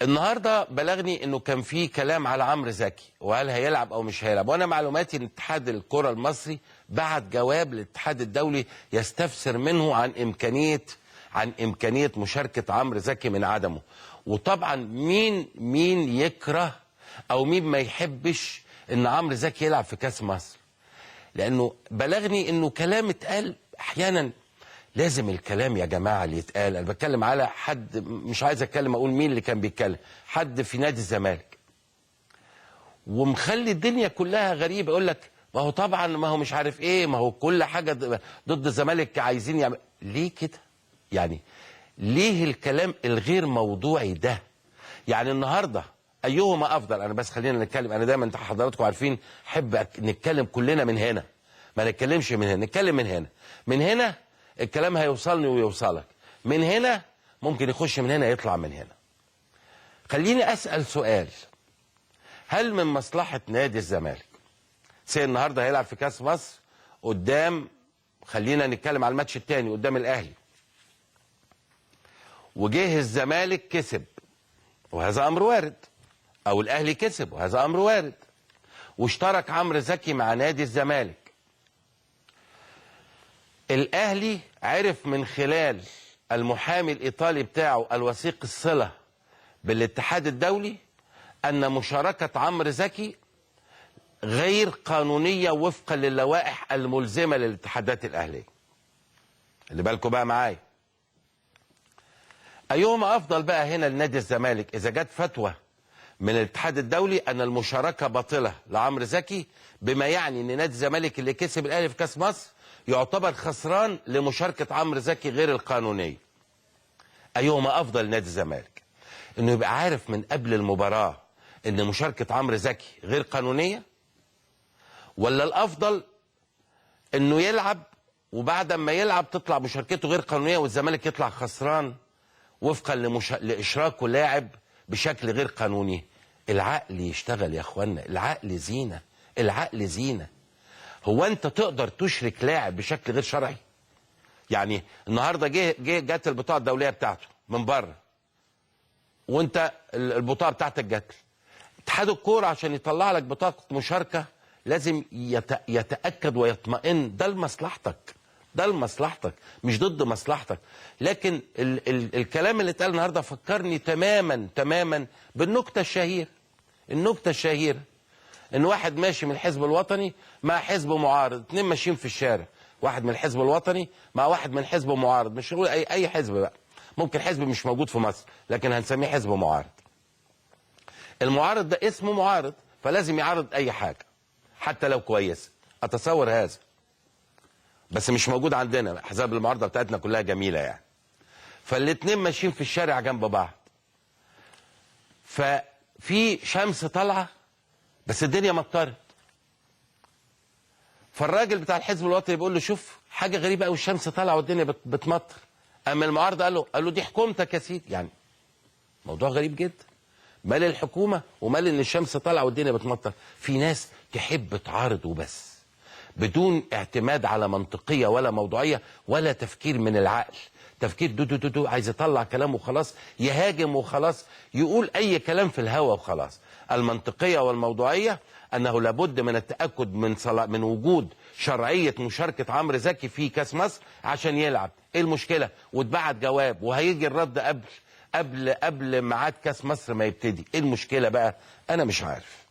النهارده بلغني انه كان في كلام على عمرو زكي وهل هيلعب او مش هيلعب، وانا معلوماتي ان اتحاد الكره المصري بعت جواب للاتحاد الدولي يستفسر منه عن امكانيه مشاركه عمرو زكي من عدمه. وطبعا مين يكره او مين ما يحبش ان عمرو زكي يلعب في كاس مصر، لانه بلغني انه كلام اتقال احيانا. لازم الكلام يا جماعه اللي يتقال، انا بتكلم على حد، مش عايز اتكلم اقول مين اللي كان بيتكلم، حد في نادي الزمالك ومخلي الدنيا كلها غريبه. يقول لك ما هو طبعا، ما هو مش عارف ايه، ما هو كل حاجه ضد الزمالك عايزين يعمل. ليه كده؟ يعني ليه الكلام الغير موضوعي ده؟ يعني النهارده ايهما افضل؟ انا بس خلينا نتكلم، انا دايما حضراتكم عارفين احب نتكلم كلنا من هنا، ما نتكلمش من هنا، نتكلم من هنا. من هنا الكلام هيوصلني ويوصلك، من هنا ممكن يخش من هنا يطلع من هنا. خليني اسال سؤال، هل من مصلحه نادي الزمالك النهارده هيلعب في كاس مصر قدام، خلينا نتكلم على الماتش الثاني قدام الاهلي، وجه الزمالك كسب وهذا امر وارد، او الاهلي كسب وهذا امر وارد، واشترك عمرو زكي مع نادي الزمالك، الاهلي عرف من خلال المحامي الايطالي بتاعه الوثيق الصله بالاتحاد الدولي ان مشاركه عمرو زكي غير قانونيه وفقا للوائح الملزمه للاتحادات الاهليه. اللي بالكم بقى معايا، ايهما افضل بقى هنا لنادي الزمالك؟ اذا جت فتوى من الاتحاد الدولي ان المشاركه باطله لعمرو زكي، بما يعني ان نادي الزمالك اللي كسب الاهلي في كاس مصر يعتبر خسران لمشاركه عمرو زكي غير القانونيه. ايهما افضل نادي الزمالك؟ انه يبقى عارف من قبل المباراه ان مشاركه عمرو زكي غير قانونيه، ولا الافضل انه يلعب وبعد ما يلعب تطلع مشاركته غير قانونيه والزمالك يطلع خسران وفقا لاشراكه لاعب بشكل غير قانوني؟ العقل يشتغل يا اخوانا، العقل زينه، العقل زينه. هو انت تقدر تشرك لاعب بشكل غير شرعي؟ يعني النهارده جت البطاقه الدوليه بتاعته من بره، وانت البطاقه بتاعتك جت، اتحاد الكوره عشان يطلع لك بطاقه مشاركه لازم يتاكد ويطمئن ده لمصلحتك، ده لمصلحتك مش ضد مصلحتك. لكن الكلام اللي اتقال النهارده فكرني تماما بالنكته الشهيره، النكته الشهيره ان واحد ماشي من الحزب الوطني مع حزب معارض، اتنين ماشيين في الشارع، واحد من الحزب الوطني مع واحد من حزب معارض، مش نقول اي حزب بقى، ممكن حزب مش موجود في مصر لكن هنسميه حزب معارض. المعارض ده اسمه معارض فلازم يعارض اي حاجه حتى لو كويس، اتصور هذا، بس مش موجود عندنا، احزاب المعارضه بتاعتنا كلها جميله يعني. فالاتنين ماشيين في الشارع جنب بعض، ففي شمس طالعه بس الدنيا مطرت، فالراجل بتاع الحزب الوطني بيقول له شوف حاجه غريبه قوي، الشمس طالعه والدنيا بتمطر. اما المعارضه قال له دي حكومتك يا سيدي. يعني موضوع غريب جدا، مال الحكومه ومال ان الشمس طالعه والدنيا بتمطر؟ في ناس تحب تعارض وبس بدون اعتماد على منطقيه ولا موضوعيه ولا تفكير من العقل، تفكير دو عايز يطلع كلام وخلاص، يهاجم وخلاص، يقول اي كلام في الهوا وخلاص. المنطقيه والموضوعيه انه لابد من التاكد من وجود شرعيه مشاركه عمرو زكي في كاس مصر عشان يلعب. ايه المشكله؟ واتبعت جواب وهيجي الرد قبل ميعاد كاس مصر ما يبتدي. ايه المشكله بقى؟ انا مش عارف.